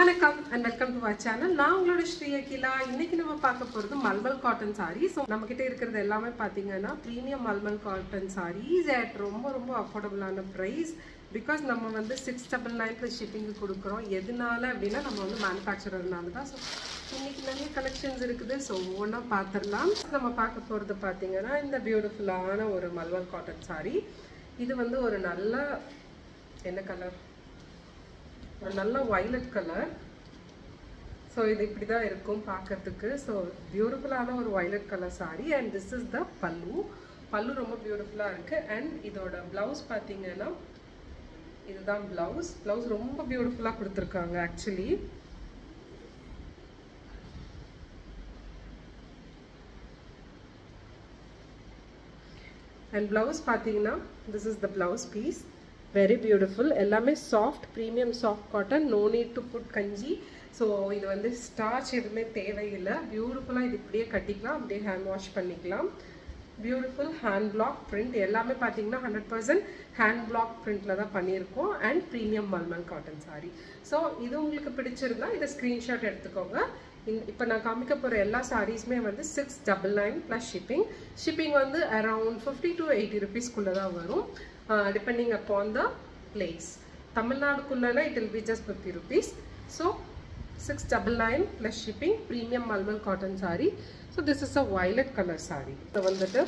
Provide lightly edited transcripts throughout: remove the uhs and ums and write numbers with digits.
வணக்கம் and welcome to our channel. நான் உங்களோட ஸ்ரீ அகிலா. இன்னைக்கு நம்ம பார்க்க போறது மல்மல் காட்டன் saree. So நம்ம கிட்ட இருக்கிறது எல்லாமே பாத்தீங்கன்னா premium mulmul cotton sarees at ரொம்ப அஃபோர்டபிளான பிரைஸ். பிகாஸ் நம்ம வந்து 699 plus shipping கொடுக்குறோம். எதனால அப்படின்னா நம்ம வந்து மேனுஃபேக்சரர்னால தான். ஸோ இன்னைக்கு நிறைய கலெக்ஷன்ஸ் இருக்குது. ஸோ ஒவ்வொன்றா பார்த்துடலாம். நம்ம பார்க்க போகிறது பார்த்தீங்கன்னா இந்த பியூட்டிஃபுல்லான ஒரு மல்மல் காட்டன் saree. இது வந்து ஒரு நல்ல என்ன கலர், ஒரு நல்ல வயலட் கலர். ஸோ இது இப்படி தான் இருக்கும் பார்க்கறதுக்கு. ஸோ பியூட்டிஃபுல்லான ஒரு violet colour sari. And this is த பல்லு. பல்லு ரொம்ப பியூட்டிஃபுல்லாக இருக்குது. அண்ட் இதோட ப்ளவுஸ் பார்த்தீங்கன்னா இதுதான் ப்ளவுஸ். ப்ளவுஸ் ரொம்ப பியூட்டிஃபுல்லாக கொடுத்துருக்காங்க ஆக்சுவலி. அண்ட் ப்ளவுஸ் பார்த்தீங்கன்னா this is the blouse piece. Very beautiful. எல்லாமே soft, premium soft cotton. No need to put kanji. So இது வந்து ஸ்டார்ச் எதுவுமே தேவையில்லை. பியூட்டிஃபுல்லாக இது இப்படியே கட்டிக்கலாம், அப்படியே ஹேண்ட் வாஷ் பண்ணிக்கலாம். Beautiful hand block print. எல்லாமே பார்த்தீங்கன்னா 100% ஹேண்ட் பிளாக் பிரிண்டில் தான் பண்ணியிருக்கோம். And premium mulmul cotton sari. So இது உங்களுக்கு பிடிச்சிருந்தா இதை ஸ்க்ரீன்ஷாட் எடுத்துக்கோங்க. இப்போ நான் காமிக்க போகிற எல்லா சாரீஸுமே வந்து 699 ப்ளஸ் ஷிப்பிங். ஷிப்பிங் வந்து அரவுண்ட் 50 to 80 rupeesக்குள்ளே தான் வரும், depending upon the place. தமிழ்நாடுக்குள்ளனா it will be just 50 rupees. So 699 plus shipping, premium malmal cotton saree. So this is a violet color saree. So வந்துட்டு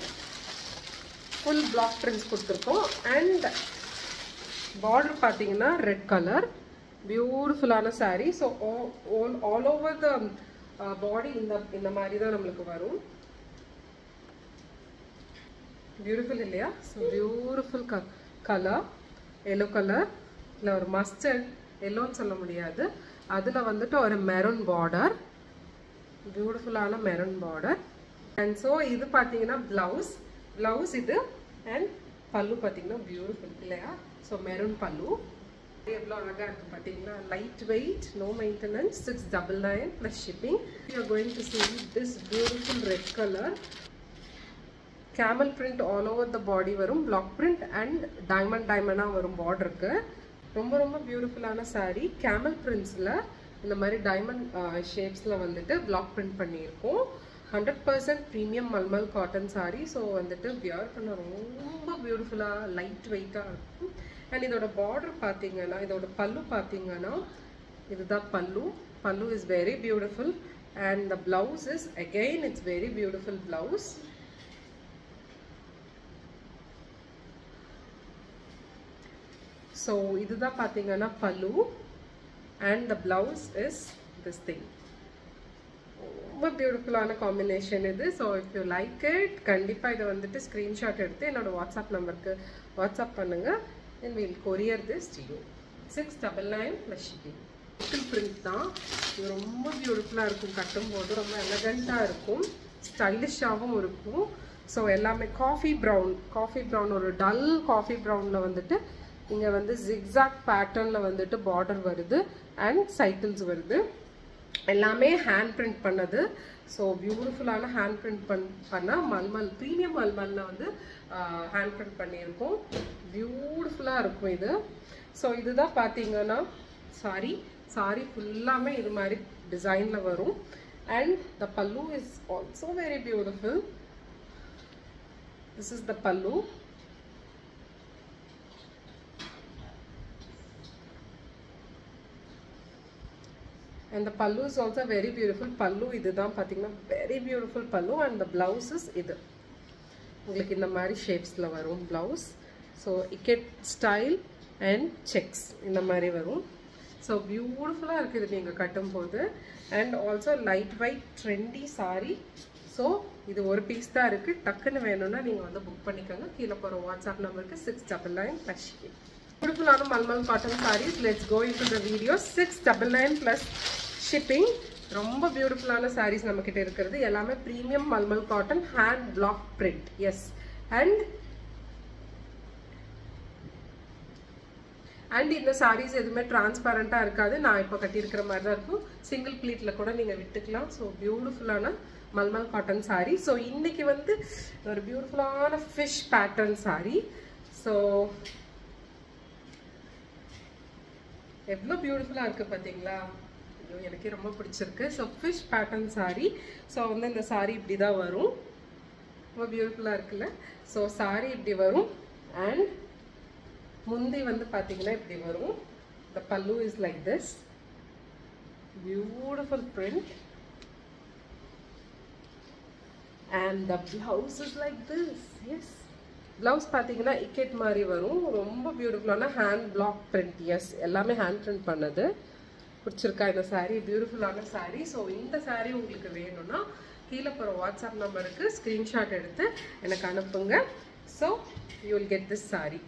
full block prints கொடுத்துருக்கோம். and border பார்த்தீங்கன்னா red color. பியூட்டிஃபுல்லான saree. So all over the body இந்த மாதிரி தான் நம்மளுக்கு வரும். Beautiful இல்லையா? So beautiful colour, yellow colour. இல்லை ஒரு மஸ்டர்ட் எல்லோன்னு சொல்ல முடியாது. அதில் வந்துட்டு ஒரு மெரூன் பார்டர், பியூட்டிஃபுல்லான மெரூன் பார்டர். அண்ட் ஸோ இது பார்த்தீங்கன்னா ப்ளவுஸ் இது. அண்ட் பல்லு பார்த்தீங்கன்னா பியூட்டிஃபுல் இல்லையா? ஸோ மெரூன் பல்லு. எவ்வளோ அழகாக இருக்குது பார்த்தீங்கன்னா. Light weight, no maintenance. 699 plus shipping. You are going to see this beautiful red color. Camel print all over the body வரும். பிளாக் பிரிண்ட் அண்ட் டைமண்டாக வரும் பார்டருக்கு. ரொம்ப பியூட்டிஃபுல்லான சாரீ. கேமல் பிரிண்ட்ஸில் இந்த மாதிரி டைமண்ட் ஷேப்ஸில் வந்துட்டு பிளாக் பிரிண்ட் பண்ணியிருக்கோம். 100% premium mulmul cotton sari. So வந்துட்டு wear பண்ண ரொம்ப பியூட்டிஃபுல்லாக லைட் வெயிட்டாக இருக்கும். அண்ட் இதோட பார்டர் பார்த்தீங்கன்னா, இதோட பல்லு பார்த்தீங்கன்னா இதுதான் பல்லு. பல்லு is very beautiful. And the blouse is again it's very beautiful blouse. So இதுதான் பார்த்தீங்கன்னா பல்லு. And the blouse is this thing. ரொம்ப பியூட்டிஃபுல்லான காம்பினேஷன் இது. So if you like it, கண்டிப்பாக இதை வந்துட்டு ஸ்க்ரீன்ஷாட் எடுத்து என்னோட வாட்ஸ்அப் நம்பருக்கு வாட்ஸ்அப் பண்ணுங்கள். Then will courier this to you. 699 plus shipping. Little print தான். இது ரொம்ப பியூட்டிஃபுல்லாக இருக்கும். கட்டும்போது ரொம்ப எலகண்ட்டாக இருக்கும், ஸ்டைலிஷாகவும் இருக்கும். ஸோ எல்லாமே காஃபி ப்ரௌன் ஒரு டல் காஃபி ப்ரௌனில் வந்துட்டு இங்கே வந்து ஜிக்ஸாக் பேட்டர்னில் வந்துட்டு பார்டர் வருது அண்ட் சைக்கிள்ஸ் வருது. எல்லாமே ஹேண்ட் பிரிண்ட் பண்ணது. ஸோ பியூட்டிஃபுல்லான ஹேண்ட் பிரிண்ட் பண்ண மல்மல், ப்ரீமியம் மல்மலில் வந்து ஹேண்ட் பிரிண்ட் பண்ணியிருக்கோம். பியூட்டிஃபுல்லாக இருக்கும் இது. ஸோ இதுதான் பார்த்தீங்கன்னா சாரி ஃபுல்லாமே இது மாதிரி டிசைனில் வரும். அண்ட் த பல்லு is also very beautiful. This is த பல்லு. And the pallu is also very beautiful. Pallu இதுதான் பார்த்தீங்கன்னா very beautiful pallu. And the blouse is இது. உங்களுக்கு இந்த மாதிரி ஷேப்ஸில் வரும் blouse. So ikat style and sex இந்த மாதிரி வரும். ஸோ பியூட்டிஃபுல்லாக இருக்குது நீங்கள் கட்டும்போது. And also light weight trendy sari. So இது ஒரு பீஸ் தான் இருக்குது. டக்குன்னு வேணும்னா நீங்கள் வந்து புக் பண்ணிக்கோங்க. கீழே போகிற வாட்ஸ்அப் நம்பருக்கு 699 ப்ளஸ் ஷிப்பிங். பியூட்டிஃபுல்லான mulmul cotton saris. Let's go into the video. 699 plus shipping. ரொம்ப பியூட்டிஃபுல்லான சாரீஸ் நம்மக்கிட்ட இருக்கிறது. எல்லாமே premium mulmul cotton hand block print. Yes. And இந்த சாரீஸ் எதுவுமே டிரான்ஸ்பரண்ட்டாக இருக்காது. நான் இப்போ கட்டியிருக்கிற மாதிரி தான் இருக்கும். சிங்கிள் ப்ளீட்டில் கூட நீங்கள் விட்டுக்கலாம். ஸோ பியூட்டிஃபுல்லான மல்மல் காட்டன் சாரீ. ஸோ இன்னைக்கு வந்து ஒரு பியூட்டிஃபுல்லான ஃபிஷ் பேட்டர்ன் சாரீ. ஸோ எவ்வளோ பியூட்டிஃபுல்லாக இருக்குது பார்த்தீங்களா? ஐயோ எனக்கே ரொம்ப பிடிச்சிருக்கு. So fish pattern saree. So வந்து இந்த saree இப்படி தான் வரும். ரொம்ப பியூட்டிஃபுல்லாக இருக்குல்ல. ஸோ saree இப்படி வரும். அண்ட் முந்தி வந்து பார்த்தீங்கன்னா இப்படி வரும். The pallu is like this. Beautiful print. And the blouse is like this. Yes. Blouse பார்த்தீங்கன்னா இக்கெட் மாதிரி வரும். ரொம்ப பியூட்டிஃபுல்லான ஹேண்ட் பிளாக் பிரிண்ட். எஸ், எல்லாமே ஹேண்ட் பிரிண்ட் பண்ணது. பிடிச்சிருக்கா இந்த saree? பியூட்டிஃபுல்லான saree. ஸோ இந்த saree உங்களுக்கு வேணும்னா கீழே போகிற வாட்ஸ்அப் நம்பருக்கு ஸ்க்ரீன்ஷாட் எடுத்து எனக்கு அனுப்புங்க. So you will get this saree.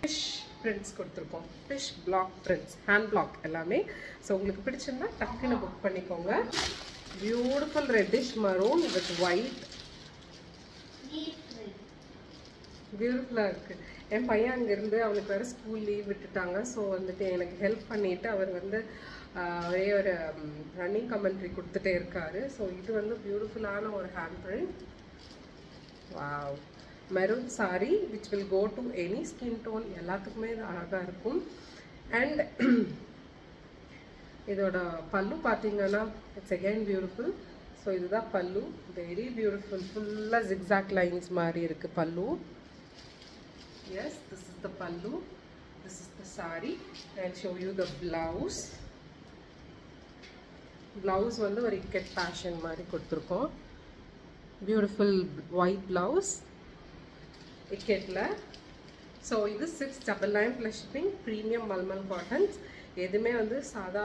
Fish prints கொடுத்துருக்கோம். Fish block prints, hand block எல்லாமே. ஸோ உங்களுக்கு பிடிச்சிருந்தா டக்குன்னு புக் பண்ணிக்கோங்க. Beautiful reddish maroon with white. பியூட்டிஃபுல்லாக இருக்குது. என் பையன் அங்கேருந்து அவனுக்கு வேறு ஸ்கூல் லீவ் விட்டுட்டாங்க. ஸோ வந்துட்டு எனக்கு ஹெல்ப் பண்ணிவிட்டு அவர் வந்து ஒரே ஒரு ரன்னிங் கமெண்ட்ரி கொடுத்துட்டே இருக்காரு. ஸோ இது வந்து பியூட்டிஃபுல்லான ஒரு hand print. Wow, maroon saree which will go to any skin tone. எல்லாத்துக்குமே இது அழகாக இருக்கும். அண்ட் இதோட பல்லு பார்த்தீங்கன்னா இட்ஸ் அகெயின் பியூட்டிஃபுல். ஸோ இதுதான் பல்லு. Very beautiful. ஃபுல்லாக ஜிக்ஸாக் லைன்ஸ் மாதிரி இருக்குது பல்லு. Yes, this is the pallu. This is the saree. I'll show you the blouse. Blouse வந்து ஒரு இக்கெட் பேஷன் மாதிரி கொடுத்துருக்கோம். பியூட்டிஃபுல் ஒயிட் பிளவுஸ் இக்கெட்டில். ஸோ இது 699 plus shipping. Premium malmal cottons. எதுவுமே வந்து சாதா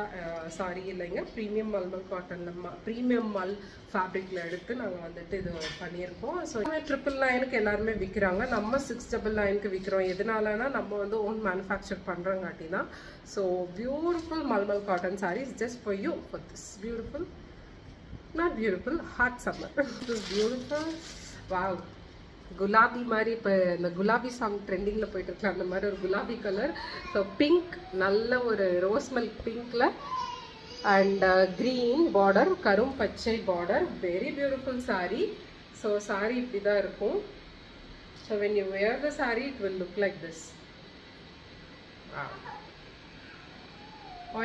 சாரி இல்லைங்க, ப்ரீமியம் மல்மல் காட்டனில் ப்ரீமியம் மல் ஃபேப்ரிக்கில் எடுத்து நாங்கள் வந்துட்டு இது பண்ணியிருக்கோம். ஸோ 999 எல்லாருமே விற்கிறாங்க. நம்ம 699 விற்கிறோம். எதனாலனா நம்ம வந்து ஓன் மேனுஃபேக்சர் பண்ணுறங்காட்டி தான். So beautiful mulmul cotton saris just for you for this beautiful, not beautiful, hot summer. This beautiful. Wow, குலாபி மாதிரி. இப்போ இந்த குலாபி சாங் ட்ரெண்டிங்கில் போயிட்டு இருக்கலாம், அந்த மாதிரி ஒரு குலாபி கலர். ஸோ பிங்க், நல்ல ஒரு ரோஸ் மில்க் பிங்க்ல அண்ட் க்ரீன் பார்டர், கரும் பச்சை border. Very beautiful saree. So saree இப்படி தான் இருக்கும். So when you wear the saree it will look like this.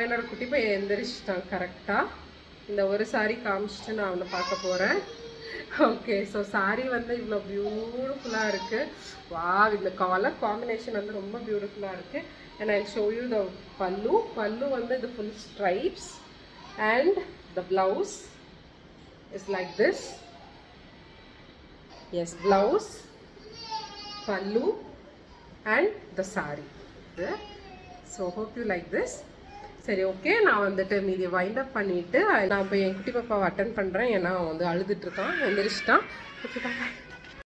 என்னோட குட்டி போய் எந்திரிச்சிட்டான் கரெக்டாக. இந்த ஒரு saree காமிச்சிட்டு நான் அவனை பார்க்க போகிறேன். ஓகே, ஸோ saree வந்து இவ்வளோ பியூட்டிஃபுல்லாக இருக்குது. வா, இந்த கலர் காம்பினேஷன் வந்து ரொம்ப பியூட்டிஃபுல்லாக இருக்குது. And I show you the pallu. Pallu வந்து இது full stripes and the blouse is like this. Yes, blouse, pallu and the saree. So hope you like this. சரி, ஓகே, நான் வந்துட்டு மீதி வைண்ட் அப் பண்ணிவிட்டு நான் போய் என் குட்டி பாப்பாவை அட்டன் பண்ணுறேன். ஏன்னா அவன் வந்து அழுதுட்டு இருக்கான், எந்திரிச்சிட்டான். ஓகே, பாய்.